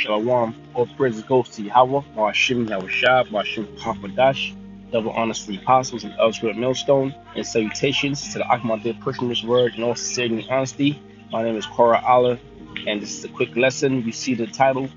Shalom. All praises goes to Yahweh, Ma'ashim Yahushua, Ma'ashim Hafadash, double honors to the apostles and elders at Millstone, and salutations to the Akmadir pushing this word in all sincerity and honesty. My name is Cora Allah, and this is a quick lesson. We see the title: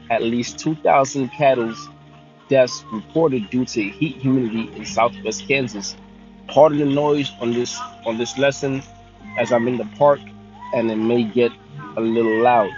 at least 2,000 cattle deaths reported due to heat humidity in southwest Kansas. Pardon the noise on this lesson as I'm in the park, and it may get a little loud.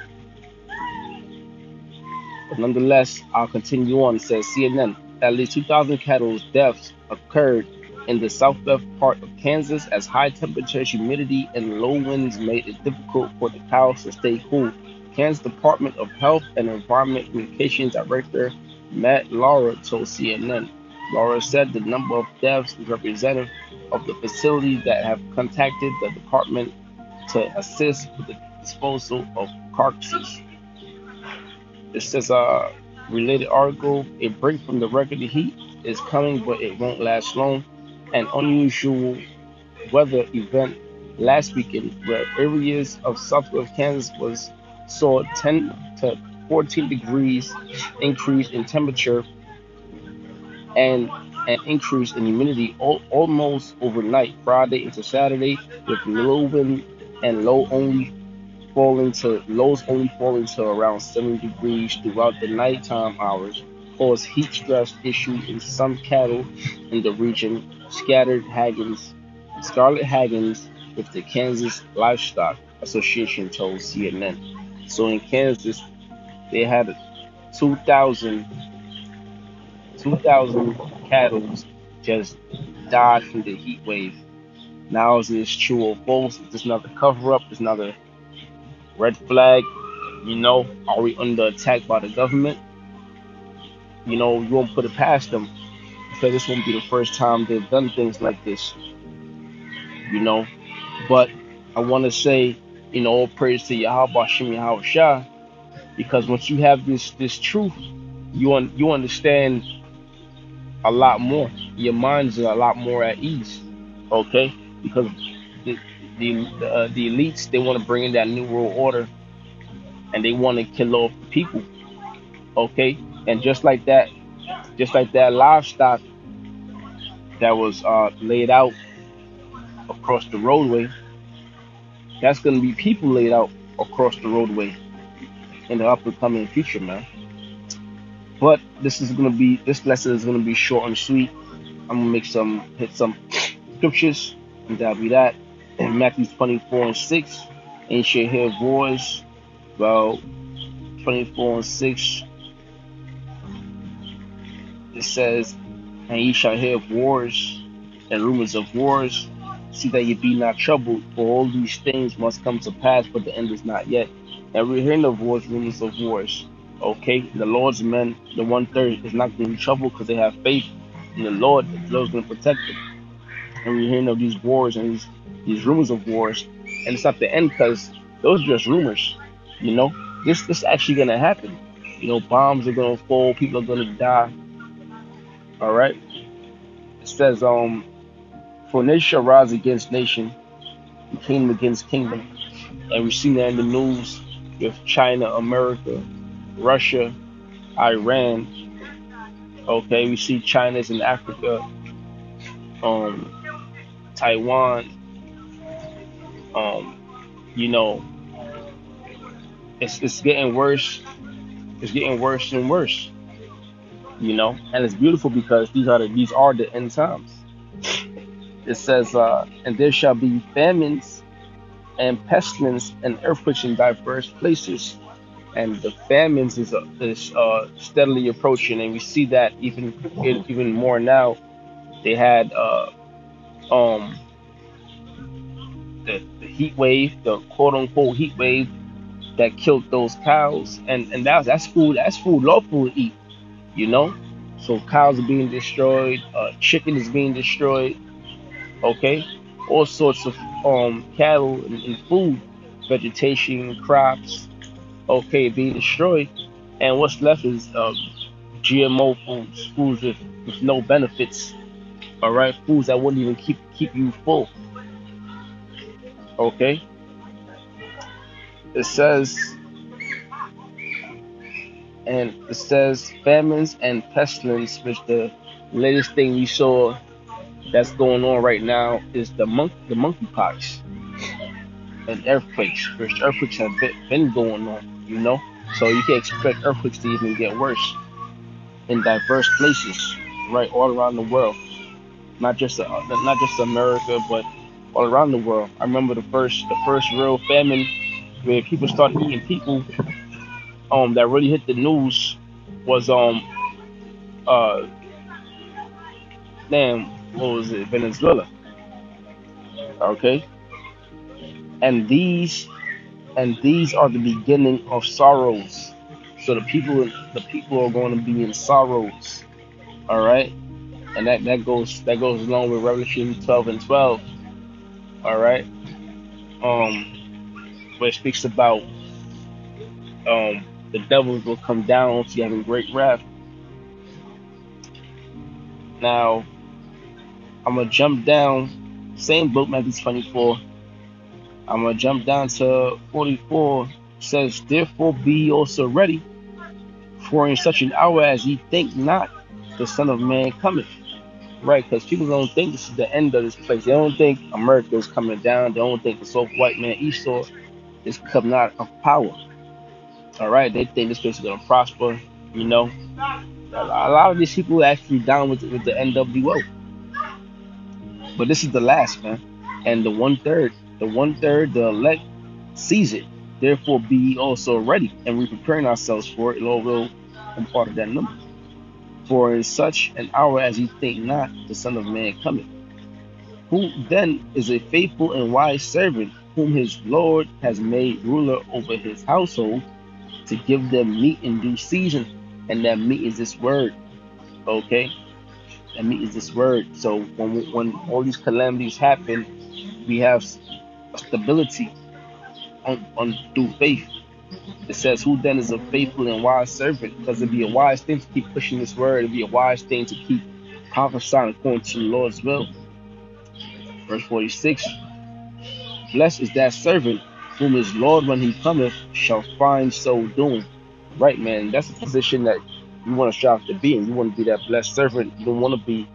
But nonetheless, I'll continue on. It says CNN, at least 2,000 cattle deaths occurred in the southwest part of Kansas as high temperatures, humidity, and low winds made it difficult for the cows to stay cool. Kansas Department of Health and Environment Communications Director Matt Laura told CNN. Laura said the number of deaths is representative of the facilities that have contacted the department to assist with the disposal of carcasses. It says related article, a break from the regular heat is coming, but it won't last long. An unusual weather event last weekend where areas of southwest Kansas saw 10 to 14 degrees increase in temperature and an increase in humidity almost overnight, Friday into Saturday, with low wind and lows only falling to around 70 degrees throughout the nighttime hours, caused heat stress issues in some cattle in the region. Scarlett Haggins with the Kansas Livestock Association told CNN. So in Kansas, they had 2,000 cattle just died from the heat wave. Now is this true or false? Is this another cover up? Is another red flag? Are we under attack by the government? You won't put it past them because this won't be the first time they've done things like this. But I want to say, all praise to Yahweh Shem Yahushua, because once you have this truth, you understand a lot more. Your minds are a lot more at ease. Okay, because the elites, they want to bring in that new world order, and they want to kill off the people. Okay, and just like that livestock that was laid out across the roadway, that's going to be people laid out across the roadway in the up and coming future, man. But this lesson is gonna be short and sweet. I'm gonna hit some scriptures, and that'll be that. In Matthew 24:6, and you shall hear voice. Well, 24:6, it says, and ye shall hear wars and rumors of wars. See that ye be not troubled, for all these things must come to pass, but the end is not yet. And we're hearing of wars, rumors of wars. Okay, the Lord's men, the 1/3, is not going to be troubled because they have faith in the Lord. The Lord's going to protect them. And we're hearing of these wars and these rumors of wars, and it's not the end because those are just rumors. This actually going to happen. Bombs are going to fall, people are going to die. All right. It says, for nation shall rise against nation, and kingdom against kingdom, and we've seen that in the news with China, America, Russia, Iran. Okay, we see China's in Africa, Taiwan. It's getting worse. It's getting worse and worse. And it's beautiful because these are the end times. It says, and there shall be famines and pestilence and earthquakes in diverse places. And the famines is steadily approaching, and we see that even more now. They had the heat wave, the quote unquote heat wave that killed those cows, and that's food lawful to eat. So cows are being destroyed, chicken is being destroyed. Okay, all sorts of cattle and food, vegetation, crops. Okay, being destroyed, and what's left is GMO foods with no benefits. All right, foods that wouldn't even keep you full. Okay, it says And it says famines and pestilence, which the latest thing we saw that's going on right now is the monkeypox and earthquakes, which earthquakes have been going on, So you can expect earthquakes to even get worse in diverse places, right, all around the world, not just America, but all around the world. I remember the first real famine where people started eating people, that really hit the news was uh damn, what was it, Venezuela, okay, and these are the beginning of sorrows. So the people are going to be in sorrows, all right, and that goes along with Revelation 12:12, all right, where it speaks about the devils will come down to having great wrath. Now I'm gonna jump down, same book, Matthew 24. I'm gonna jump down to 44. Says, therefore be also ready, for in such an hour as ye think not, the Son of Man cometh. Right, because people don't think this is the end of this place. They don't think America is coming down. They don't think the so-called white man Esau is coming out of power. All right, they think this place is gonna prosper. You know, a lot of these people are actually down with the NWO, but this is the last, man. And the elect sees it. Therefore, be also ready, and we're preparing ourselves for it. Lord will impart of that number. For in such an hour as ye think not, the Son of Man cometh. Who then is a faithful and wise servant, whom his Lord has made ruler over his household, to give them meat in due season? And that meat is this word, okay? That meat is this word. So when all these calamities happen, we have stability on through faith. It says, who then is a faithful and wise servant? Because it'd be a wise thing to keep pushing this word. It'd be a wise thing to keep prophesying according to the Lord's will. Verse 46, blessed is that servant whom his Lord, when he cometh, shall find so doing. Right, man. That's a position that you want to strive to be in. You want to be that blessed servant. You don't want to be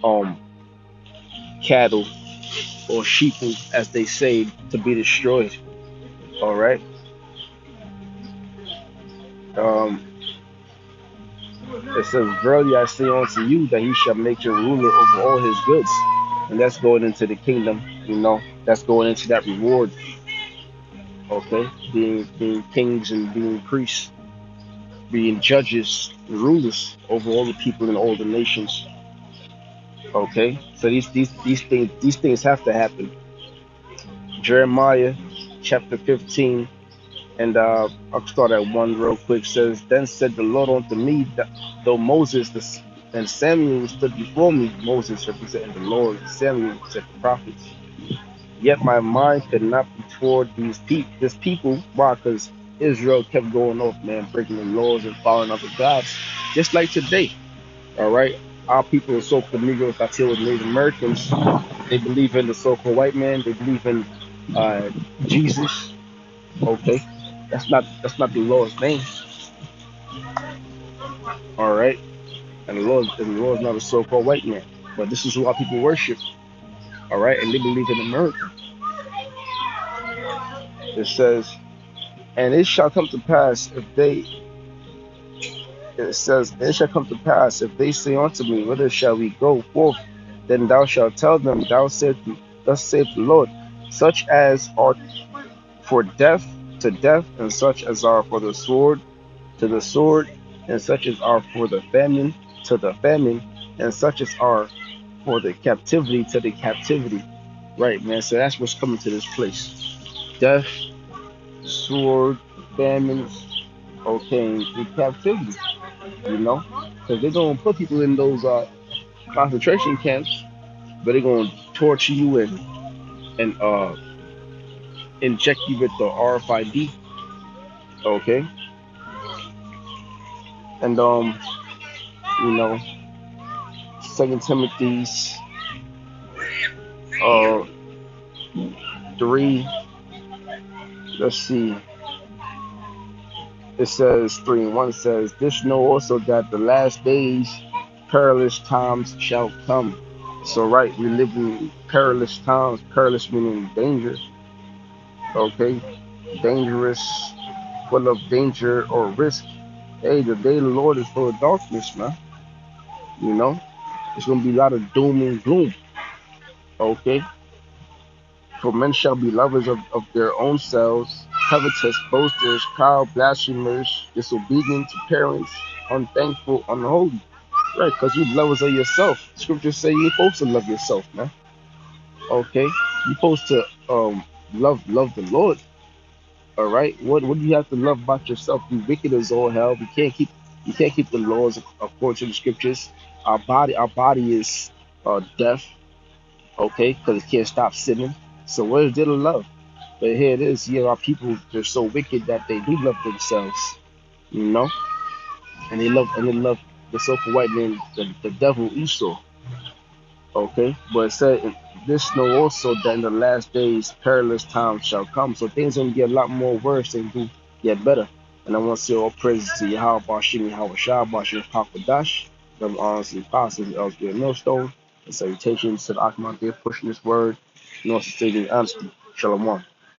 um cattle or sheep, as they say, to be destroyed. All right. Um, it says, verily I say unto you that he shall make you ruler over all his goods. And that's going into the kingdom, That's going into that reward, okay? Being kings and being priests, being judges, rulers over all the people and all the nations. Okay, so these things have to happen. Jeremiah chapter 15, and I'll start at 1 real quick. Says, then said the Lord unto me, that though and Samuel stood before me, Moses representing the Lord, Samuel said the prophets. Yet my mind could not be toward this people. Why? Because Israel kept going off, man, breaking the laws and following other gods, just like today. All right, our people are so-called Negroes, Latinos, Native Americans. They believe in the so-called white man. They believe in Jesus. Okay, that's not the Lord's name. All right, and the Lord is not a so-called white man. But this is who our people worship. All right, and they believe in America. It says, and it shall come to pass if they. It says, it shall come to pass if they say unto me, whither shall we go forth? Then thou shalt tell them, thus saith the Lord, such as are for death to death, and such as are for the sword to the sword, and such as are for the famine to the famine, and such as are for the captivity to the captivity. Right, man. So that's what's coming to this place. Death, sword, famines, okay, and captivity. Because they're gonna put people in those concentration camps, but they're gonna torture you and inject you with the RFID, okay, and you know, Second Timothy's uh 3. Let's see, It says 3:1 says, "This know also that the last days perilous times shall come." So right, we live in perilous times. Perilous meaning danger. Okay, dangerous, full of danger or risk. Hey, the day of the Lord is full of darkness, man. You know, it's gonna be a lot of doom and gloom. Okay, for men shall be lovers of their own selves, covetous, boasters, proud, blasphemers, disobedient to parents, unthankful, unholy. Right, because you lovers of yourself. Scriptures say you're supposed to love yourself, man. Okay, you're supposed to love the Lord. All right, what do you have to love about yourself? You wicked as all hell. You can't keep the laws according to the scriptures. Our body is deaf. Okay, because it can't stop sinning. So where's there to love? But here it is. Yeah, our people, they're so wicked that they do love themselves. You know, and they love the so-called white man, the devil Esau. Okay, but it said this know also that in the last days perilous times shall come. So things gonna get a lot more worse and get better. And I want to say all praises to Yahweh Bashim, Yahweh Shah, Bashim Pakadash, them honors and apostles, Elsewhere Millstone, and salutations to the Akhmat there pushing this word, and also stating honesty. Shalom.